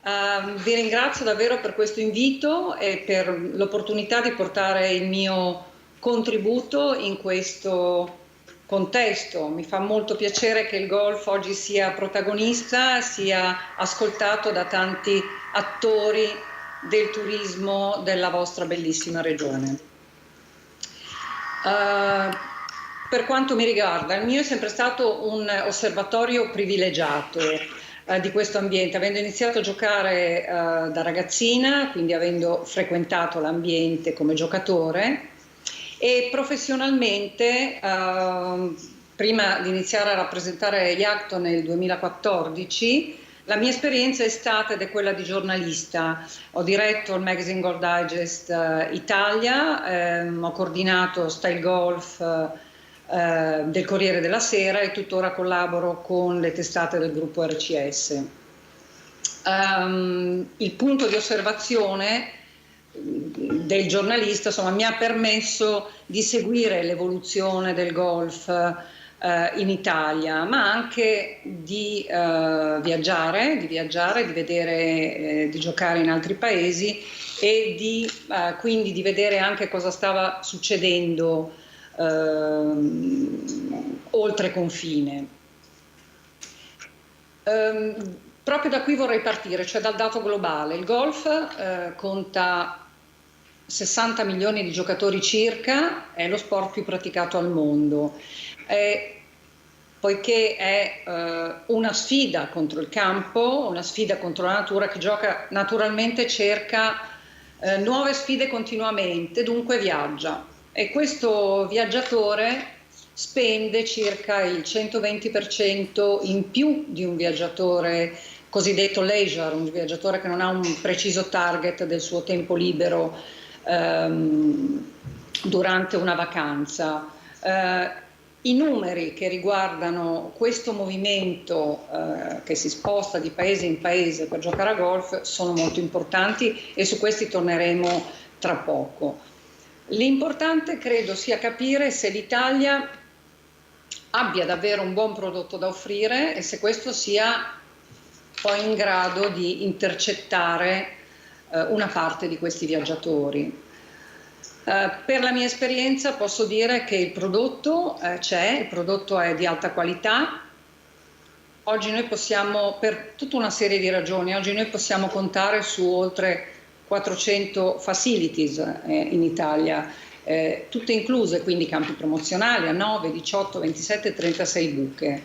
Vi ringrazio davvero per questo invito e per l'opportunità di portare il mio contributo in questo contesto. Mi fa molto piacere che il golf oggi sia protagonista, sia ascoltato da tanti attori del turismo della vostra bellissima regione. Per quanto mi riguarda, il mio è sempre stato un osservatorio privilegiato di questo ambiente, avendo iniziato a giocare da ragazzina, quindi avendo frequentato l'ambiente come giocatore, e professionalmente prima di iniziare a rappresentare Iacto nel 2014, la mia esperienza è stata ed è quella di giornalista. Ho diretto il magazine Golf Digest Italia, ho coordinato Style Golf del Corriere della Sera e tuttora collaboro con le testate del gruppo RCS. Il punto di osservazione del giornalista, insomma, mi ha permesso di seguire l'evoluzione del golf in Italia, ma anche di viaggiare, di vedere, di giocare in altri paesi e quindi di vedere anche cosa stava succedendo oltre confine. Proprio da qui vorrei partire, cioè dal dato globale. Il golf conta 60 milioni di giocatori circa, è lo sport più praticato al mondo. Poiché è una sfida contro il campo, una sfida contro la natura, chi gioca naturalmente cerca nuove sfide continuamente, dunque viaggia. E questo viaggiatore spende circa il 120% in più di un viaggiatore cosiddetto leisure, un viaggiatore che non ha un preciso target del suo tempo libero durante una vacanza. I numeri che riguardano questo movimento che si sposta di paese in paese per giocare a golf sono molto importanti e su questi torneremo tra poco. L'importante credo sia capire se l'Italia abbia davvero un buon prodotto da offrire e se questo sia poi in grado di intercettare una parte di questi viaggiatori. Per la mia esperienza posso dire che il prodotto c'è, il prodotto è di alta qualità. Oggi noi possiamo, per tutta una serie di ragioni, oggi noi possiamo contare su oltre 400 facilities in Italia, tutte incluse, quindi campi promozionali a 9, 18, 27 e 36 buche.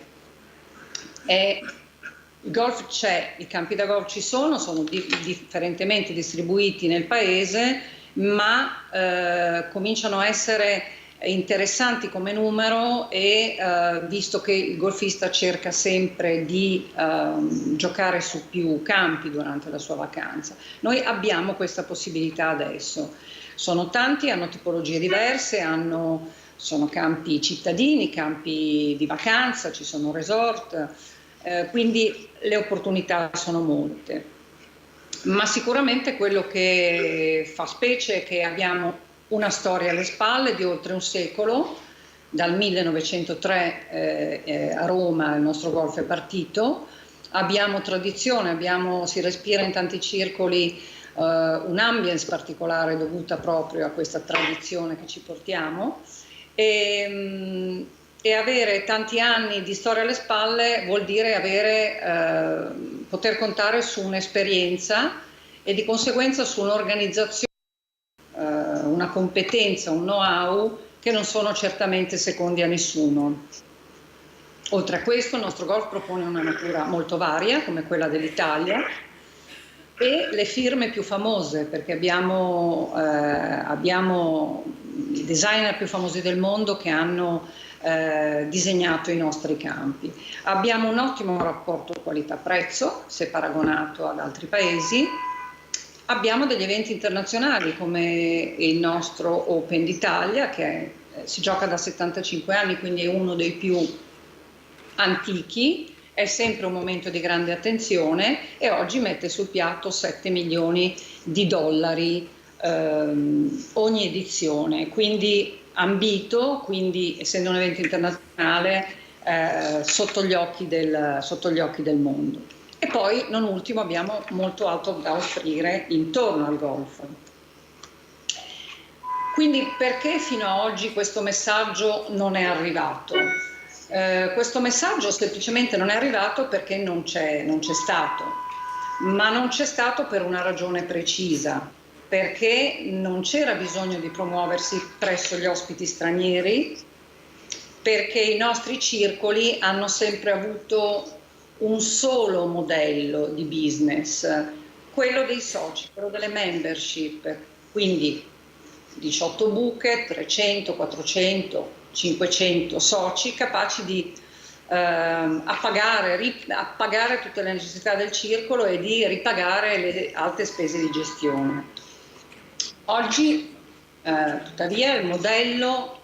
Il golf c'è, i campi da golf ci sono differentemente distribuiti nel paese, ma cominciano a essere interessanti come numero e visto che il golfista cerca sempre di giocare su più campi durante la sua vacanza. Noi abbiamo questa possibilità adesso. Sono tanti, hanno tipologie diverse, sono campi cittadini, campi di vacanza, ci sono resort, quindi le opportunità sono molte. Ma sicuramente quello che fa specie è che abbiamo una storia alle spalle di oltre un secolo. Dal 1903 a Roma il nostro golf è partito, abbiamo tradizione, si respira in tanti circoli un'ambience particolare dovuta proprio a questa tradizione che ci portiamo e avere tanti anni di storia alle spalle vuol dire poter contare su un'esperienza e di conseguenza su un'organizzazione, una competenza, un know-how che non sono certamente secondi a nessuno. Oltre a questo il nostro golf propone una natura molto varia come quella dell'Italia e le firme più famose, perché abbiamo i designer più famosi del mondo che hanno disegnato i nostri campi. Abbiamo un ottimo rapporto qualità-prezzo se paragonato ad altri paesi. Abbiamo degli eventi internazionali come il nostro Open d'Italia che si gioca da 75 anni, quindi è uno dei più antichi, è sempre un momento di grande attenzione e oggi mette sul piatto 7 milioni di dollari ogni edizione, quindi ambito, quindi essendo un evento internazionale sotto gli occhi del mondo. E poi, non ultimo, abbiamo molto altro da offrire intorno al golf. Quindi perché fino ad oggi questo messaggio non è arrivato? Questo messaggio semplicemente non è arrivato perché non c'è stato, ma non c'è stato per una ragione precisa, perché non c'era bisogno di promuoversi presso gli ospiti stranieri, perché i nostri circoli hanno sempre avuto un solo modello di business, quello dei soci, quello delle membership, quindi 18 buche, 300, 400, 500 soci capaci di appagare tutte le necessità del circolo e di ripagare le alte spese di gestione. Oggi, tuttavia, il modello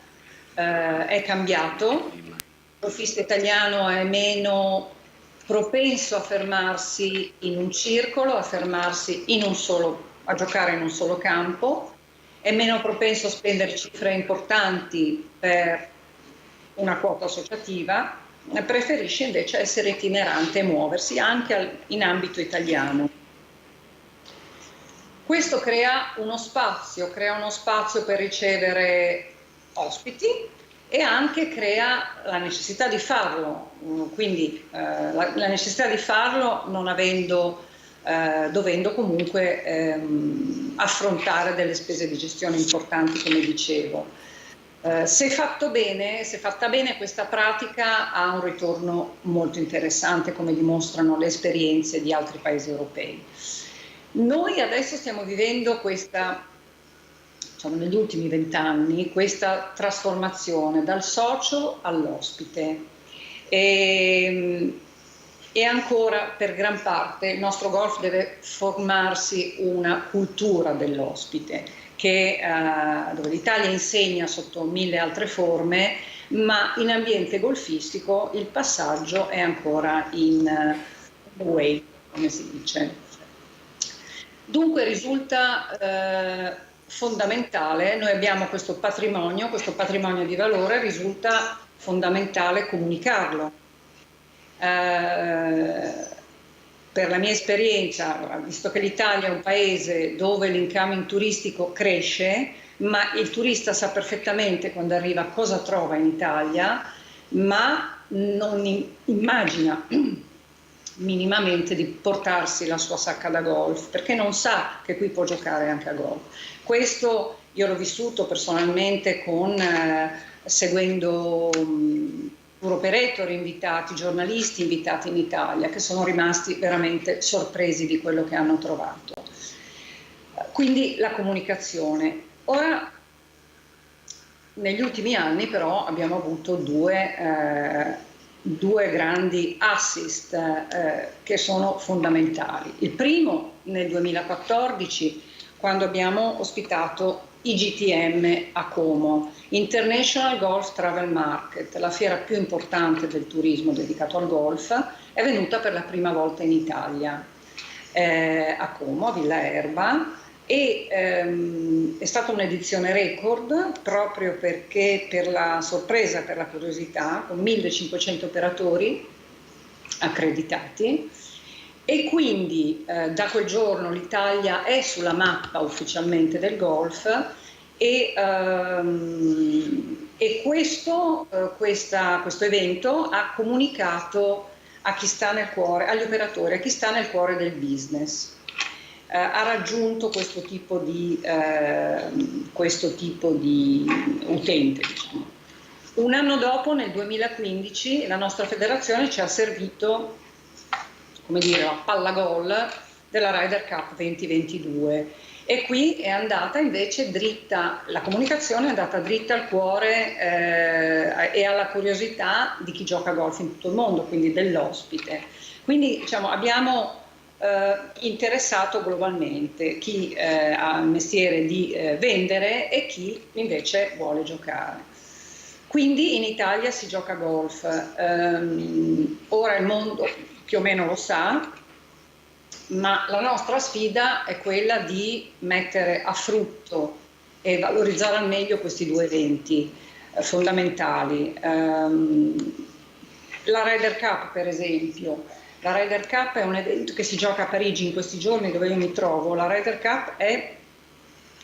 è cambiato, il golfista italiano è meno propenso a fermarsi in un circolo, a fermarsi a giocare in un solo campo, è meno propenso a spendere cifre importanti per una quota associativa, preferisce invece essere itinerante e muoversi anche in ambito italiano. Questo crea uno spazio per ricevere ospiti e anche crea la necessità di farlo, quindi la necessità di farlo non dovendo comunque affrontare delle spese di gestione importanti, come dicevo. Se fatta bene, questa pratica ha un ritorno molto interessante, come dimostrano le esperienze di altri paesi europei. Noi adesso stiamo vivendo negli ultimi 20 anni, questa trasformazione dal socio all'ospite. E ancora, per gran parte, il nostro golf deve formarsi una cultura dell'ospite, dove l'Italia insegna sotto 1000 altre forme, ma in ambiente golfistico il passaggio è ancora in way, come si dice. Dunque risulta fondamentale, noi abbiamo questo patrimonio di valore, risulta fondamentale comunicarlo. Per la mia esperienza, visto che l'Italia è un paese dove l'incoming turistico cresce, ma il turista sa perfettamente quando arriva cosa trova in Italia, ma non immagina minimamente di portarsi la sua sacca da golf, perché non sa che qui può giocare anche a golf. Questo io l'ho vissuto personalmente seguendo tour operator invitati, giornalisti invitati in Italia, che sono rimasti veramente sorpresi di quello che hanno trovato. Quindi la comunicazione. Ora, negli ultimi anni però abbiamo avuto due grandi assist che sono fondamentali. Il primo nel 2014, quando abbiamo ospitato IGTM a Como, International Golf Travel Market, la fiera più importante del turismo dedicato al golf, è venuta per la prima volta in Italia, a Como, a Villa Erba, e è stata un'edizione record proprio perché, per la sorpresa, per la curiosità, con 1500 operatori accreditati, e quindi da quel giorno l'Italia è sulla mappa ufficialmente del golf e questo evento ha comunicato a chi sta nel cuore, agli operatori, a chi sta nel cuore del business. Ha raggiunto questo tipo di utente, diciamo. Un anno dopo, nel 2015, la nostra federazione ci ha servito, come dire, la palla gol della Ryder Cup 2022, e qui è andata invece dritta, la comunicazione è andata dritta al cuore e alla curiosità di chi gioca a golf in tutto il mondo, quindi dell'ospite. Quindi, diciamo, abbiamo interessato globalmente chi ha il mestiere di vendere e chi invece vuole giocare. Quindi in Italia si gioca a golf. Ora il mondo più o meno lo sa, ma la nostra sfida è quella di mettere a frutto e valorizzare al meglio questi due eventi fondamentali. La Ryder Cup, per esempio, La Ryder Cup è un evento che si gioca a Parigi in questi giorni dove io mi trovo. La Ryder Cup è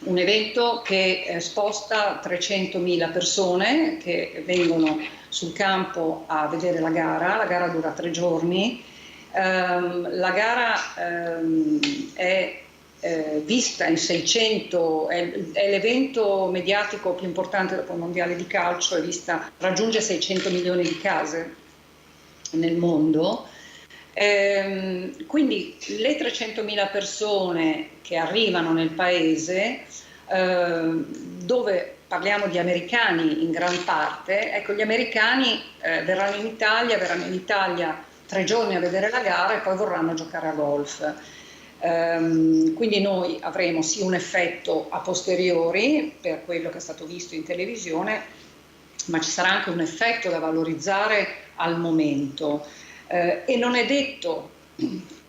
un evento che sposta 300.000 persone che vengono sul campo a vedere la gara dura 3 giorni. La gara è vista in 600, è l'evento mediatico più importante dopo il mondiale di calcio, raggiunge 600 milioni di case nel mondo. Quindi le 300.000 persone che arrivano nel paese, dove parliamo di americani in gran parte, ecco, gli americani verranno in Italia 3 giorni a vedere la gara e poi vorranno giocare a golf. Quindi noi avremo sì un effetto a posteriori per quello che è stato visto in televisione, ma ci sarà anche un effetto da valorizzare al momento. E non è detto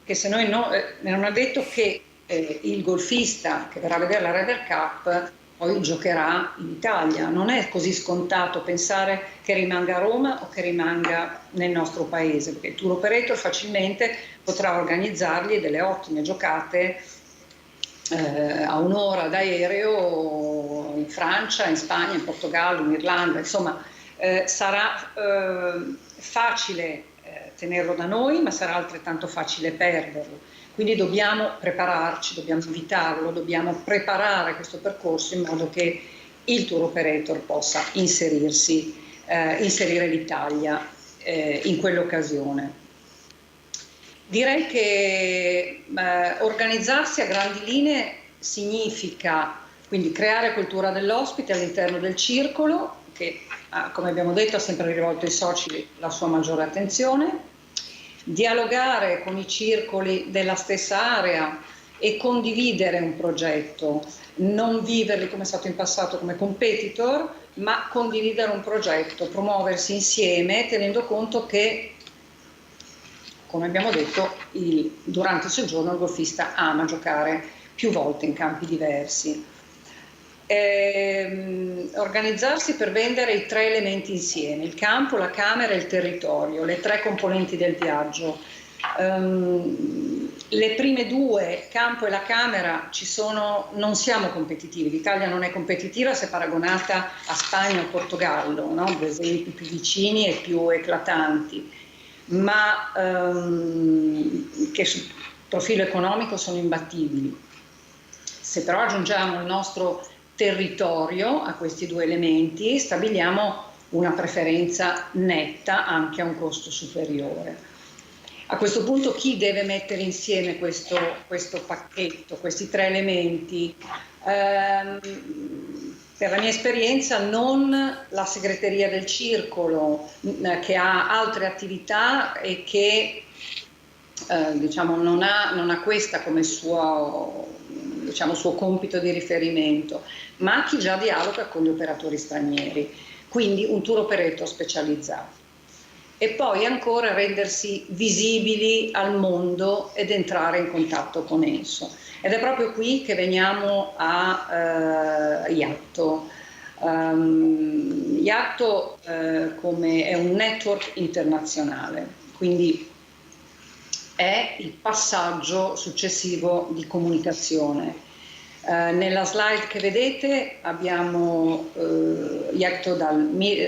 che non è detto che il golfista che verrà a vedere la Ryder Cup poi giocherà in Italia. Non è così scontato pensare che rimanga a Roma o che rimanga nel nostro paese, perché il tour operator facilmente potrà organizzargli delle ottime giocate a un'ora d'aereo in Francia, in Spagna, in Portogallo, in Irlanda, insomma sarà facile tenerlo da noi, ma sarà altrettanto facile perderlo. Quindi dobbiamo prepararci, dobbiamo invitarlo, dobbiamo preparare questo percorso in modo che il tour operator possa inserire l'Italia in quell'occasione. Direi che organizzarsi a grandi linee significa quindi creare cultura dell'ospite all'interno del circolo, che come abbiamo detto ha sempre rivolto ai soci la sua maggiore attenzione, dialogare con i circoli della stessa area e condividere un progetto, non viverli come è stato in passato come competitor, ma condividere un progetto, promuoversi insieme tenendo conto che, come abbiamo detto, durante il soggiorno il golfista ama giocare più volte in campi diversi. Organizzarsi per vendere i 3 elementi insieme, il campo, la camera e il territorio, le 3 componenti del viaggio. Le prime 2, campo e la camera, non siamo competitivi, l'Italia non è competitiva se paragonata a Spagna o Portogallo, no? Ad esempi più vicini e più eclatanti, ma che sul profilo economico sono imbattibili. Se però aggiungiamo il nostro territorio a questi 2 elementi, stabiliamo una preferenza netta anche a un costo superiore. A questo punto chi deve mettere insieme questo pacchetto, questi 3 elementi? Per la mia esperienza non la segreteria del circolo che ha altre attività e che diciamo, non ha questa come suo compito di riferimento, ma chi già dialoga con gli operatori stranieri, quindi un tour operator specializzato. E poi ancora rendersi visibili al mondo ed entrare in contatto con esso. Ed è proprio qui che veniamo a Iatto. Iatto come è un network internazionale, quindi è il passaggio successivo di comunicazione. Nella slide che vedete abbiamo Iatto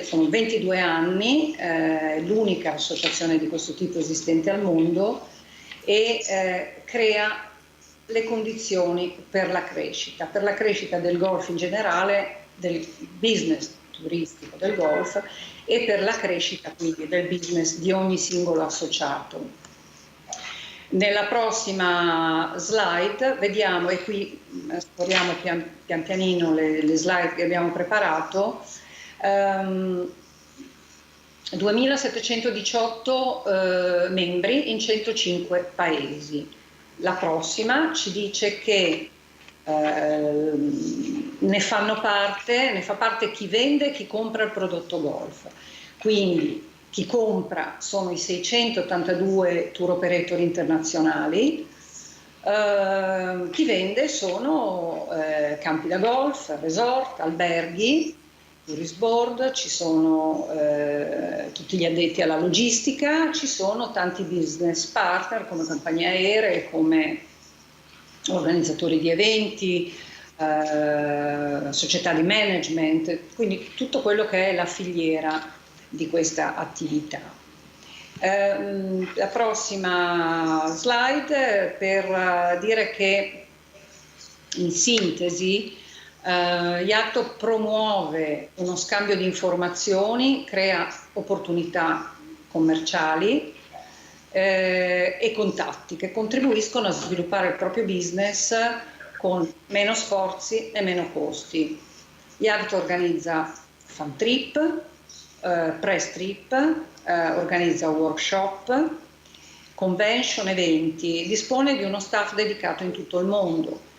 sono 22 anni, l'unica associazione di questo tipo esistente al mondo e crea le condizioni per la crescita del golf in generale, del business turistico del golf e per la crescita quindi del business di ogni singolo associato. Nella prossima slide vediamo, e qui scorriamo pian pianino le slide che abbiamo preparato, 2.718 membri in 105 paesi. La prossima ci dice che ne fa parte chi vende e chi compra il prodotto golf. Quindi chi compra sono i 682 tour operator internazionali, chi vende sono campi da golf, resort, alberghi, Tourist Board, ci sono tutti gli addetti alla logistica, ci sono tanti business partner come compagnie aeree, come organizzatori di eventi, società di management, quindi tutto quello che è la filiera di questa attività. La prossima slide per dire che in sintesi IATO promuove uno scambio di informazioni, crea opportunità commerciali e contatti che contribuiscono a sviluppare il proprio business con meno sforzi e meno costi. IATO organizza fan trip, press trip, organizza workshop, convention, eventi, dispone di uno staff dedicato in tutto il mondo.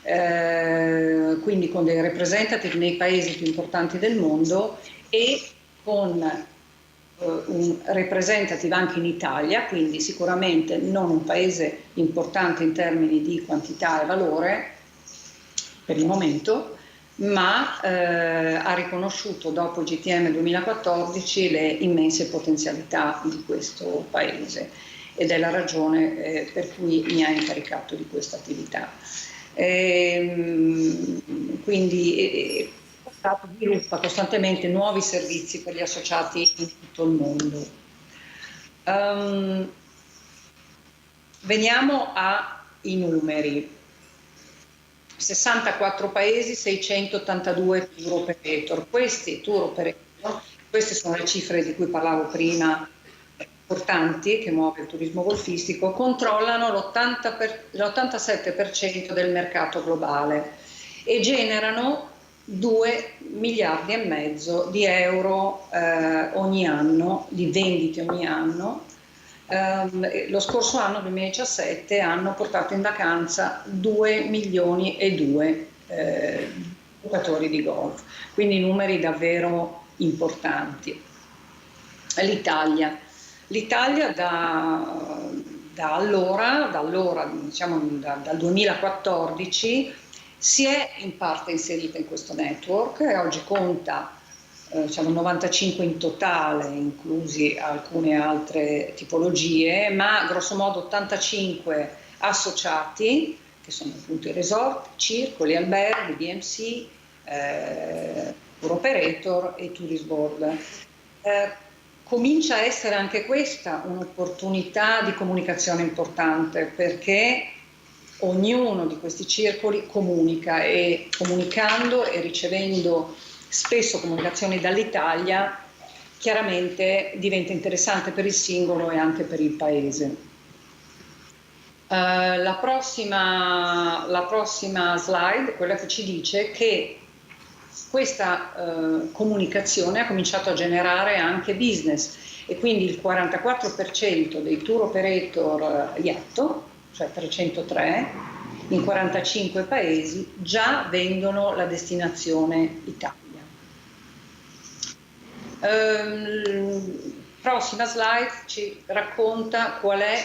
Quindi con dei representative nei paesi più importanti del mondo e con un representative anche in Italia, quindi sicuramente non un paese importante in termini di quantità e valore per il momento, ma ha riconosciuto dopo il GTM 2014 le immense potenzialità di questo paese ed è la ragione per cui mi ha incaricato di questa attività. Quindi sviluppa costantemente nuovi servizi per gli associati in tutto il mondo. Veniamo ai numeri. 64 paesi, 682 tour operator. Questi tour operator, queste sono le cifre di cui parlavo prima, importanti, che muove il turismo golfistico, controllano l'87% del mercato globale e generano 2 miliardi e mezzo di euro ogni anno, di vendite ogni anno. Lo scorso anno, 2017, hanno portato in vacanza 2 milioni e 2 giocatori di golf, quindi numeri davvero importanti. L'Italia dal 2014 si è in parte inserita in questo network e oggi conta 95 in totale, inclusi alcune altre tipologie, ma grosso modo 85 associati, che sono appunto i resort, circoli, alberghi, DMC, tour operator e tourist board. Comincia a essere anche questa un'opportunità di comunicazione importante, perché ognuno di questi circoli comunica e comunicando e ricevendo spesso comunicazioni dall'Italia chiaramente diventa interessante per il singolo e anche per il paese. La prossima slide, quella che ci dice che questa comunicazione ha cominciato a generare anche business e quindi il 44% dei tour operator IATO, cioè 303, in 45 paesi già vendono la destinazione Italia. Prossima slide ci racconta qual è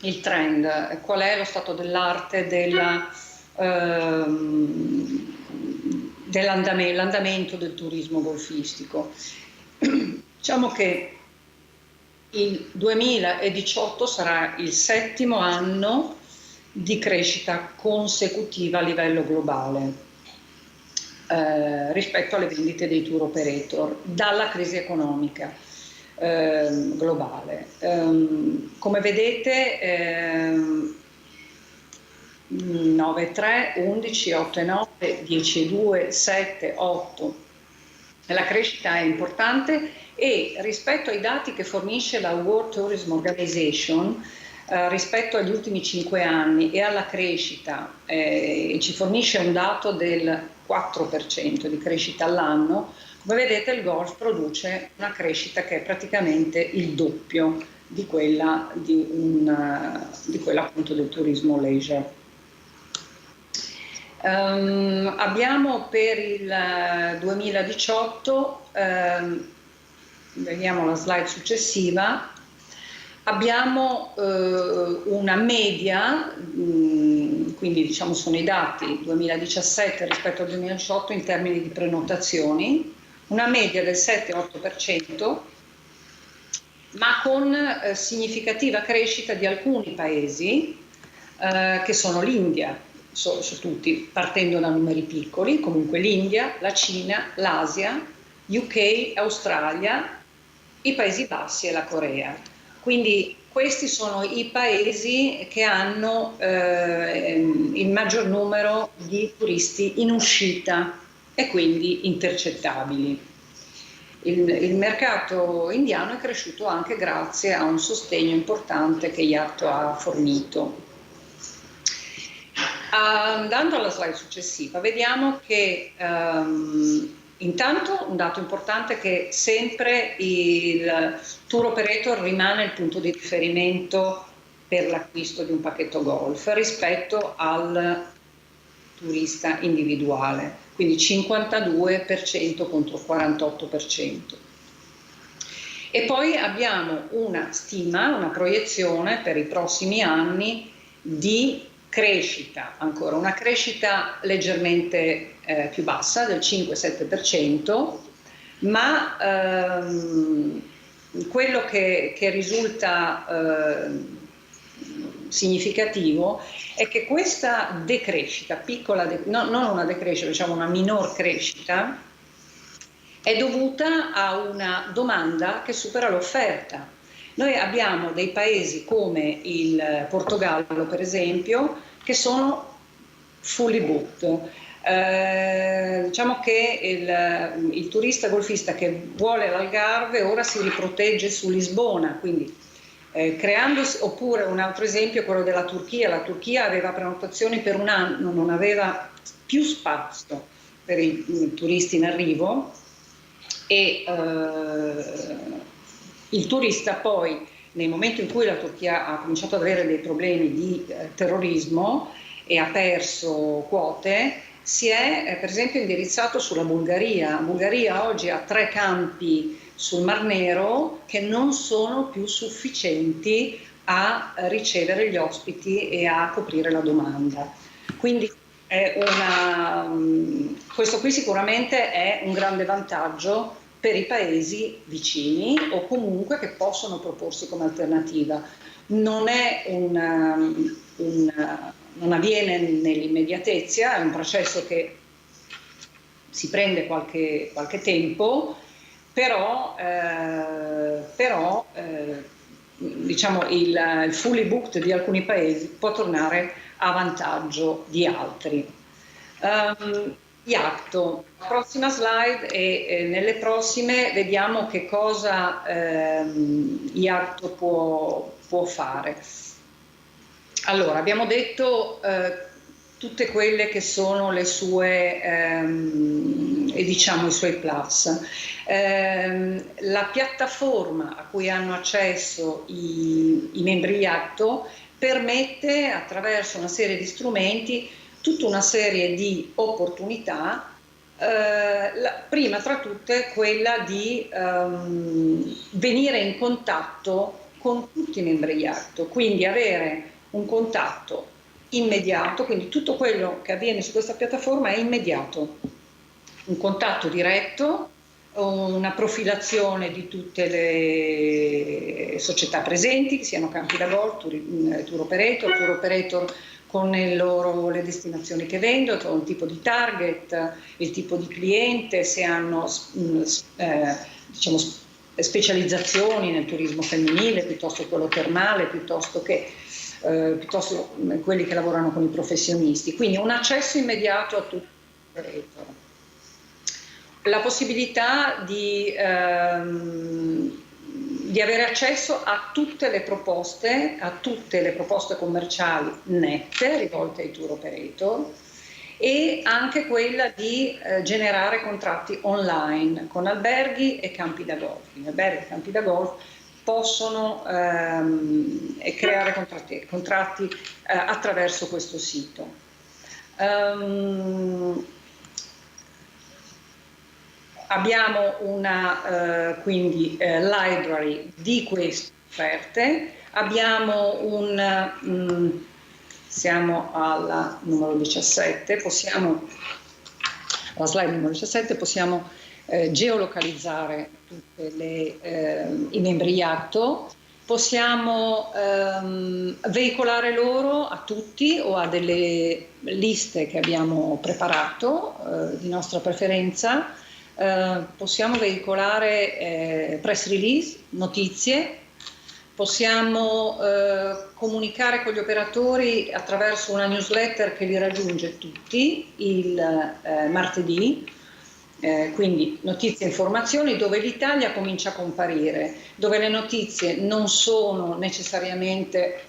il trend, qual è lo stato dell'arte dell'andamento del turismo golfistico. Diciamo che il 2018 sarà il 7° anno di crescita consecutiva a livello globale rispetto alle vendite dei tour operator dalla crisi economica globale. Come vedete 9,3, 11, 8,9, 10,2, 7, 8. La crescita è importante e rispetto ai dati che fornisce la World Tourism Organization rispetto agli ultimi 5 anni e alla crescita ci fornisce un dato del 4% di crescita all'anno. Come vedete il golf produce una crescita che è praticamente il doppio di quella appunto del turismo leisure. Abbiamo per il 2018, vediamo la slide successiva, Abbiamo una media, quindi diciamo sono i dati 2017 rispetto al 2018 in termini di prenotazioni, una media del 7-8%, ma con significativa crescita di alcuni paesi, che sono l'India, su tutti, partendo da numeri piccoli, comunque l'India, la Cina, l'Asia, UK, Australia, i Paesi Bassi e la Corea. Quindi questi sono i paesi che hanno il maggior numero di turisti in uscita e quindi intercettabili. Il mercato indiano è cresciuto anche grazie a un sostegno importante che Yatto ha fornito. Andando alla slide successiva, vediamo che intanto un dato importante è che sempre il tour operator rimane il punto di riferimento per l'acquisto di un pacchetto golf rispetto al turista individuale, quindi 52% contro 48%. E poi abbiamo una stima, una proiezione per i prossimi anni di crescita, ancora una crescita leggermente più bassa, del 5-7%, ma quello che risulta significativo è che questa decrescita, piccola, non una decrescita, diciamo una minor crescita, è dovuta a una domanda che supera l'offerta. Noi abbiamo dei paesi come il Portogallo, per esempio, che sono fully booked. Diciamo che il turista golfista che vuole l'Algarve ora si riprotegge su Lisbona, quindi creandosi, oppure un altro esempio è quello della Turchia. La Turchia aveva prenotazioni per un anno, non aveva più spazio per i turisti in arrivo e il turista poi, nel momento in cui la Turchia ha cominciato ad avere dei problemi di terrorismo e ha perso quote, si è per esempio indirizzato sulla Bulgaria. La Bulgaria oggi ha 3 campi sul Mar Nero che non sono più sufficienti a ricevere gli ospiti e a coprire la domanda. Quindi questo qui sicuramente è un grande vantaggio per i paesi vicini o comunque che possono proporsi come alternativa. Non avviene nell'immediatezza, è un processo che si prende qualche tempo, però diciamo il fully booked di alcuni paesi può tornare a vantaggio di altri. Yatto, prossima slide e nelle prossime vediamo che cosa Yatto può fare. Allora, abbiamo detto tutte quelle che sono le sue, diciamo, i suoi plus. La piattaforma a cui hanno accesso i membri Yatto permette, attraverso una serie di strumenti, tutta una serie di opportunità, prima tra tutte quella di venire in contatto con tutti i membri Yatto, quindi avere un contatto immediato, quindi tutto quello che avviene su questa piattaforma è immediato, un contatto diretto, una profilazione di tutte le società presenti, che siano campi da golf, tour operator con le destinazioni che vendono, un tipo di target, il tipo di cliente, se hanno diciamo, specializzazioni nel turismo femminile piuttosto che quello termale, piuttosto quelli che lavorano con i professionisti. Quindi un accesso immediato a tutti gli operator. La possibilità di avere accesso a tutte le proposte commerciali nette rivolte ai tour operator e anche quella di generare contratti online con alberghi e campi da golf. Gli alberghi e campi da golf possono creare contratti attraverso questo sito. Abbiamo una quindi library di questi offerte. Abbiamo siamo alla numero 17, alla slide numero 17, possiamo geolocalizzare tutti i membri IATO, possiamo veicolare loro a tutti o a delle liste che abbiamo preparato di nostra preferenza, possiamo veicolare press release, notizie, possiamo comunicare con gli operatori attraverso una newsletter che li raggiunge tutti il martedì, quindi notizie e informazioni dove l'Italia comincia a comparire, dove le notizie non sono necessariamente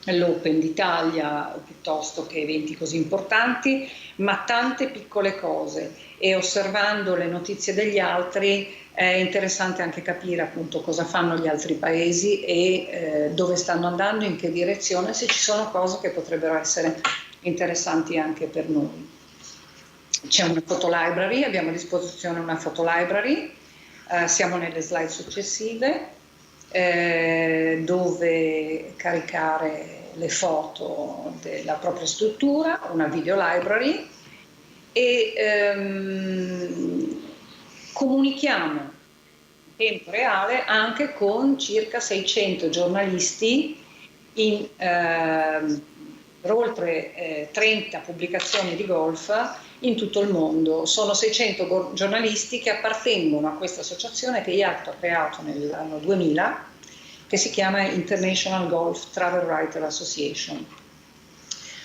l'Open d'Italia piuttosto che eventi così importanti, ma tante piccole cose, e osservando le notizie degli altri è interessante anche capire appunto cosa fanno gli altri paesi e dove stanno andando, in che direzione, se ci sono cose che potrebbero essere interessanti anche per noi. C'è una fotolibrary, abbiamo a disposizione una fotolibrary, siamo nelle slide successive, dove caricare le foto della propria struttura, una video library, e comunichiamo in tempo reale anche con circa 600 giornalisti per oltre 30 pubblicazioni di golf in tutto il mondo. Sono 600 giornalisti che appartengono a questa associazione che IATO ha creato nell'anno 2000, che si chiama International Golf Travel Writer Association.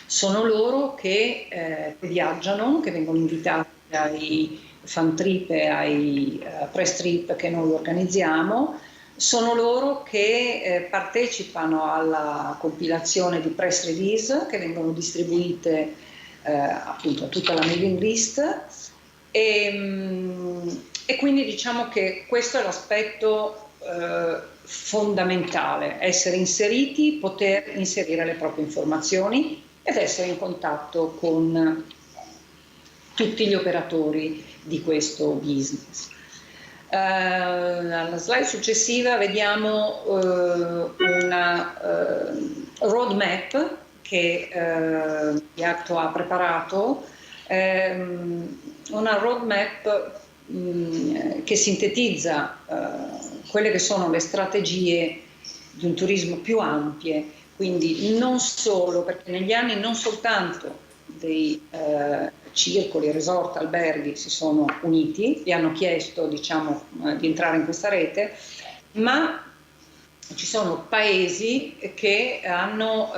Sono loro che viaggiano, che vengono invitati ai fan trip e ai press trip che noi organizziamo. Sono loro che partecipano alla compilazione di press release che vengono distribuite appunto a tutta la mailing list, e quindi diciamo che questo è l'aspetto fondamentale: essere inseriti, poter inserire le proprie informazioni ed essere in contatto con tutti gli operatori di questo business. Alla slide successiva vediamo una roadmap che IATO ha preparato, una roadmap che sintetizza quelle che sono le strategie di un turismo più ampie, quindi non solo, perché negli anni non soltanto dei circoli, resort, alberghi si sono uniti e hanno chiesto, diciamo, di entrare in questa rete, ma ci sono paesi che hanno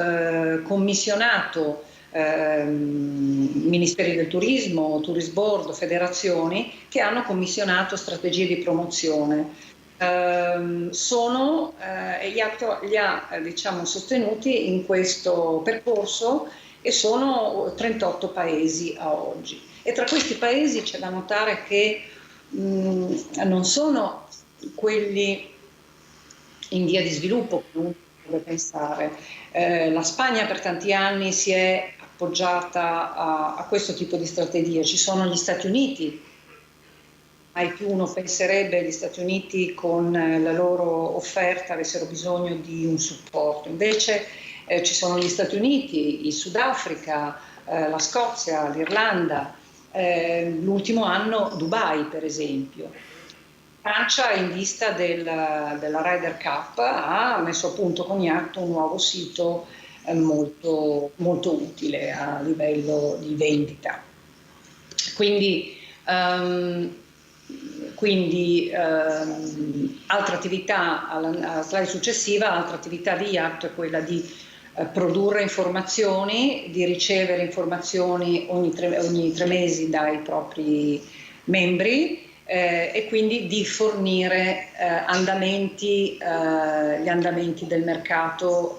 commissionato ministeri del turismo, tourist board, federazioni che hanno commissionato strategie di promozione. IATO li ha diciamo, sostenuti in questo percorso, e sono 38 paesi a oggi. E tra questi paesi c'è da notare che non sono quelli in via di sviluppo, come deve pensare. La Spagna per tanti anni si è appoggiata a questo tipo di strategie. Ci sono gli Stati Uniti, mai più uno penserebbe gli Stati Uniti con la loro offerta avessero bisogno di un supporto. Invece ci sono gli Stati Uniti, il Sudafrica, la Scozia, l'Irlanda, l'ultimo anno Dubai per esempio. Francia, in vista della Ryder Cup, ha messo a punto con IATO un nuovo sito molto, molto utile a livello di vendita. Quindi altra attività, alla slide successiva, altra attività di IATO è quella di produrre informazioni, di ricevere informazioni ogni tre mesi dai propri membri, e quindi di fornire gli andamenti del mercato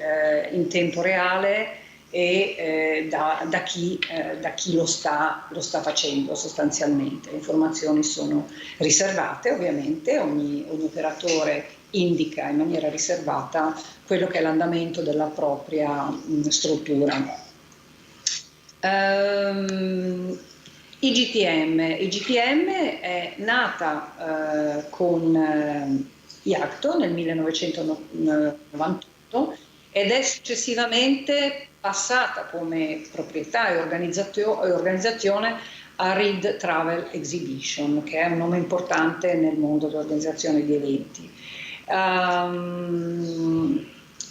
in tempo reale e da chi lo sta facendo sostanzialmente. Le informazioni sono riservate, ovviamente, ogni operatore indica in maniera riservata quello che è l'andamento della propria struttura. IGTM è nata con IACTO nel 1998 ed è successivamente passata come proprietà e organizzazione a Reed Travel Exhibition, che è un nome importante nel mondo dell'organizzazione di eventi.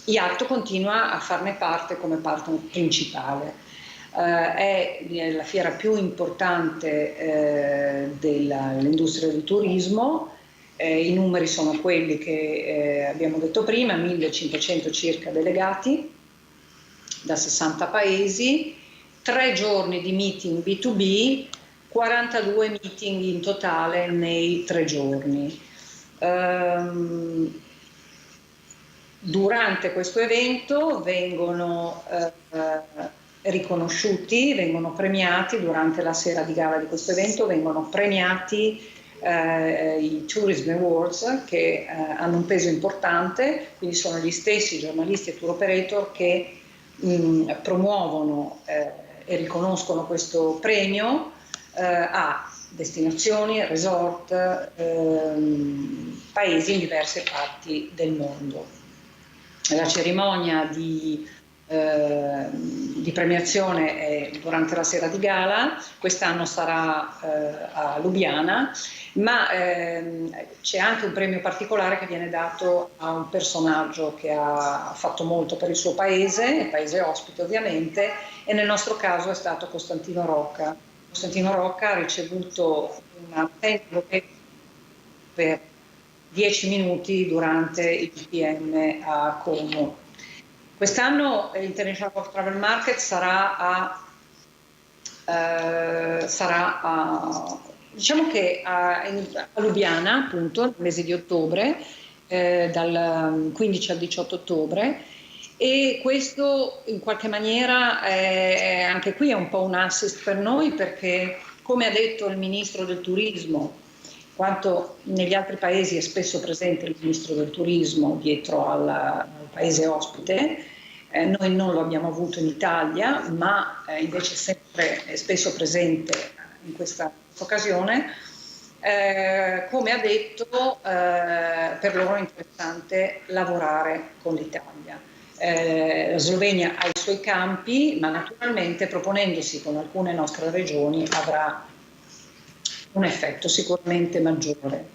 IACTO continua a farne parte come partner principale. È la fiera più importante dell'industria del turismo. I numeri sono quelli che abbiamo detto prima: 1500 circa delegati da 60 paesi, 3 giorni di meeting B2B, 42 meeting in totale nei 3 giorni. Durante questo evento vengono riconosciuti, vengono premiati, durante la sera di gala di questo evento vengono premiati i Tourism Awards, che hanno un peso importante, quindi sono gli stessi giornalisti e tour operator che promuovono e riconoscono questo premio a destinazioni, resort, paesi in diverse parti del mondo. La cerimonia di premiazione è durante la sera di gala, quest'anno sarà a Lubiana, ma c'è anche un premio particolare che viene dato a un personaggio che ha fatto molto per il suo paese, il paese ospite ovviamente, e nel nostro caso è stato Costantino Rocca. Costantino Rocca ha ricevuto una per 10 minuti durante il GPM a Como. Quest'anno l'International World Travel Market sarà diciamo che a Lubiana, appunto, nel mese di ottobre, dal 15 al 18 ottobre, e questo in qualche maniera anche qui è un po' un assist per noi, perché, come ha detto il Ministro del Turismo, quanto negli altri paesi è spesso presente il Ministro del Turismo dietro al paese ospite, noi non lo abbiamo avuto in Italia, ma invece sempre è spesso presente in questa occasione. Come ha detto, per loro è interessante lavorare con l'Italia. La Slovenia ha i suoi campi, ma naturalmente proponendosi con alcune nostre regioni avrà un effetto sicuramente maggiore.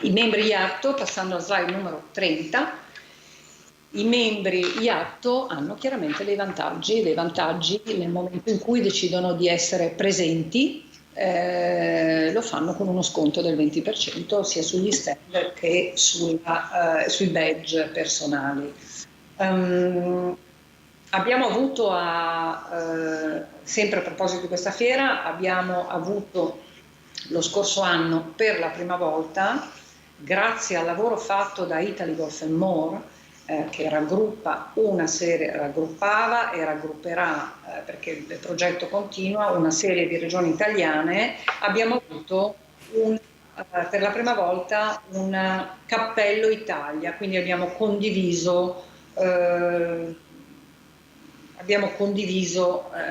I membri IATO, passando alla slide numero 30, i membri IATO hanno chiaramente dei vantaggi nel momento in cui decidono di essere presenti. Lo fanno con uno sconto del 20% sia sugli stand che sui badge personali. Abbiamo avuto, sempre a proposito di questa fiera, abbiamo avuto lo scorso anno per la prima volta, grazie al lavoro fatto da Italy Golf and More, che raggruppava e raggrupperà, perché il progetto continua, una serie di regioni italiane, abbiamo avuto per la prima volta un cappello Italia, quindi abbiamo condiviso,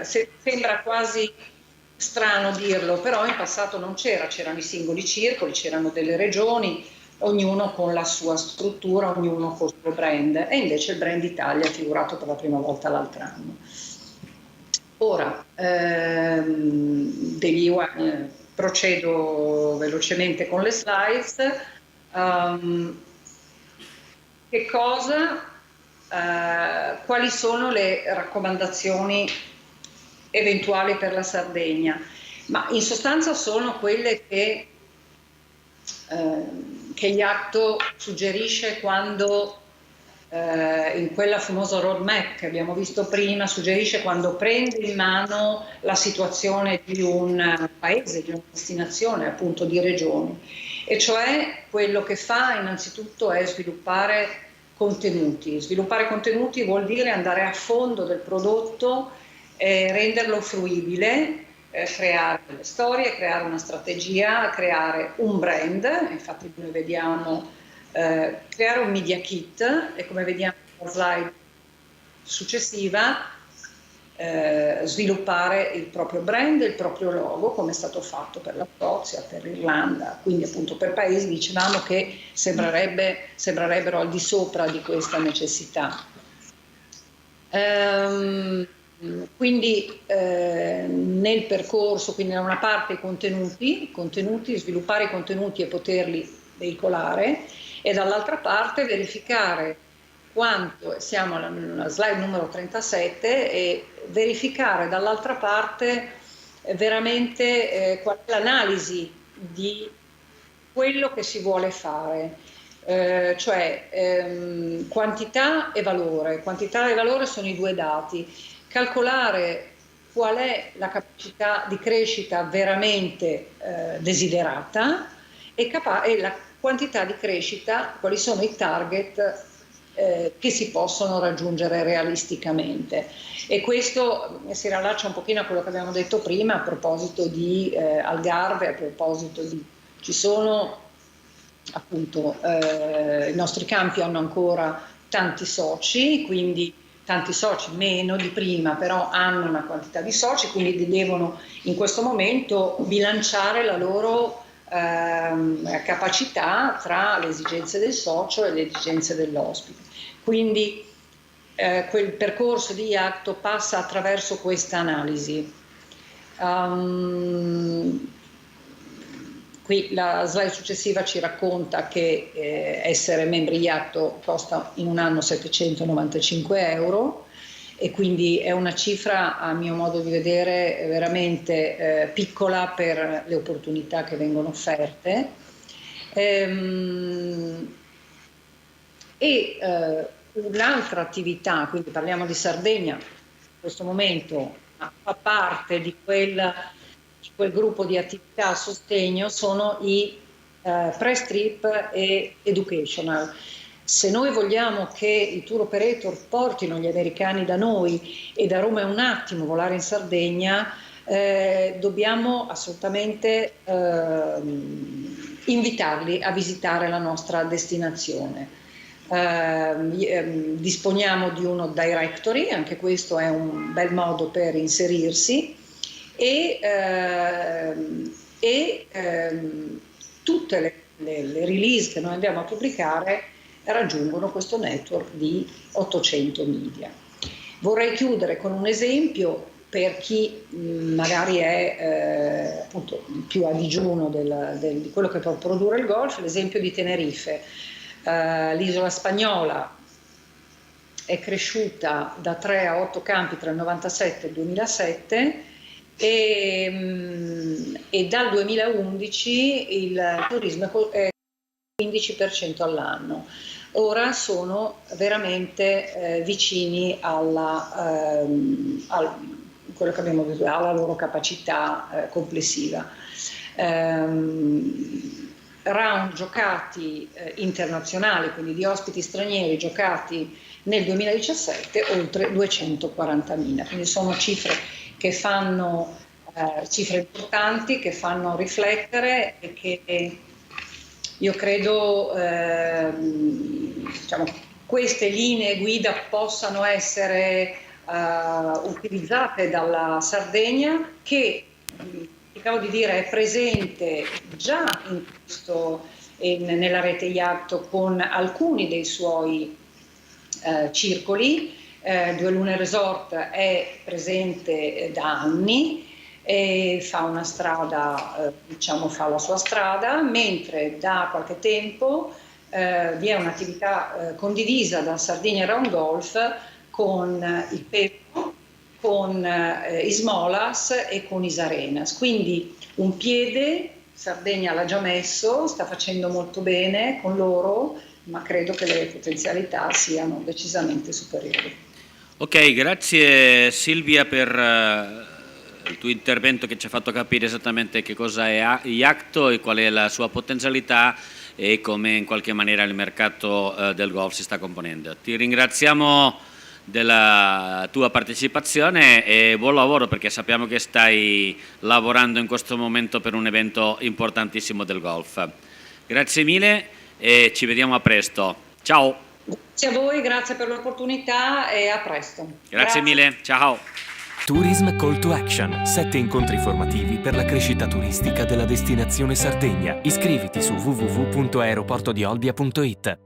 sembra quasi strano dirlo, però in passato non c'erano i singoli circoli, c'erano delle regioni, ognuno con la sua struttura, ognuno col suo brand, e invece il brand Italia è figurato per la prima volta l'altro anno. Ora procedo velocemente con le slides. Quali sono le raccomandazioni eventuali per la Sardegna? Ma in sostanza sono quelle che IATO suggerisce quando, in quella famosa roadmap che abbiamo visto prima, suggerisce quando prende in mano la situazione di un paese, di una destinazione, appunto di regioni. E cioè quello che fa innanzitutto è sviluppare contenuti. Sviluppare contenuti vuol dire andare a fondo del prodotto, renderlo fruibile, creare delle storie, creare una strategia, creare un brand. Infatti noi vediamo creare un media kit, e come vediamo nella slide successiva sviluppare il proprio brand, il proprio logo, come è stato fatto per la Scozia, per l'Irlanda, quindi appunto per paesi, dicevamo, che sembrerebbero al di sopra di questa necessità. Quindi nel percorso, quindi da una parte i contenuti, sviluppare i contenuti e poterli veicolare, e dall'altra parte verificare quanto, siamo alla slide numero 37, e verificare dall'altra parte veramente qual è l'analisi di quello che si vuole fare. Quantità e valore. Quantità e valore sono i due dati. Calcolare qual è la capacità di crescita veramente desiderata e la quantità di crescita, quali sono i target che si possono raggiungere realisticamente. E questo si riallaccia un pochino a quello che abbiamo detto prima a proposito di Algarve, a proposito di... Ci sono appunto i nostri campi hanno ancora tanti soci, quindi tanti soci meno di prima, però hanno una quantità di soci, quindi devono in questo momento bilanciare la loro capacità tra le esigenze del socio e le esigenze dell'ospite. Quindi quel percorso di Iacto passa attraverso questa analisi. Qui la slide successiva ci racconta che essere membri Iatto costa in un anno 795 euro, e quindi è una cifra, a mio modo di vedere, veramente piccola per le opportunità che vengono offerte. Un'altra attività, quindi parliamo di Sardegna, in questo momento fa parte di quel gruppo di attività a sostegno, sono i press trip e educational. Se noi vogliamo che i tour operator portino gli americani da noi e da Roma è un attimo volare in Sardegna, dobbiamo assolutamente invitarli a visitare la nostra destinazione. Disponiamo di uno directory, anche questo è un bel modo per inserirsi, e tutte le release che noi andiamo a pubblicare raggiungono questo network di 800 media. Vorrei chiudere con un esempio per chi magari è appunto più a digiuno di quello che può produrre il golf, l'esempio di Tenerife. L'isola spagnola è cresciuta da 3 a 8 campi tra il 97 e il 2007 e dal 2011 il turismo è 15% all'anno. Ora sono veramente vicini alla quello che abbiamo detto, alla loro capacità complessiva. Round giocati internazionali, quindi di ospiti stranieri giocati nel 2017 oltre 240.000, quindi sono cifre che fanno cifre importanti, che fanno riflettere e che io credo diciamo, queste linee guida possano essere utilizzate dalla Sardegna, che cercavo di dire è presente già nella rete Iatto con alcuni dei suoi circoli. Due Lune Resort è presente da anni e fa una strada, diciamo, fa la sua strada, mentre da qualche tempo vi è un'attività condivisa da Sardinia Round Golf con il Pepo, con Ismolas e con Isarenas. Quindi un piede Sardegna l'ha già messo, sta facendo molto bene con loro, ma credo che le potenzialità siano decisamente superiori. Ok, grazie Silvia per il tuo intervento che ci ha fatto capire esattamente che cosa è Iacto e qual è la sua potenzialità e come in qualche maniera il mercato del golf si sta componendo. Ti ringraziamo della tua partecipazione e buon lavoro, perché sappiamo che stai lavorando in questo momento per un evento importantissimo del golf. Grazie mille e ci vediamo a presto. Ciao! Grazie a voi, grazie per l'opportunità e a presto. Grazie mille, ciao! Tourism Call to Action, 7 incontri formativi per la crescita turistica della destinazione Sardegna. Iscriviti su www.aeroportodiolbia.it.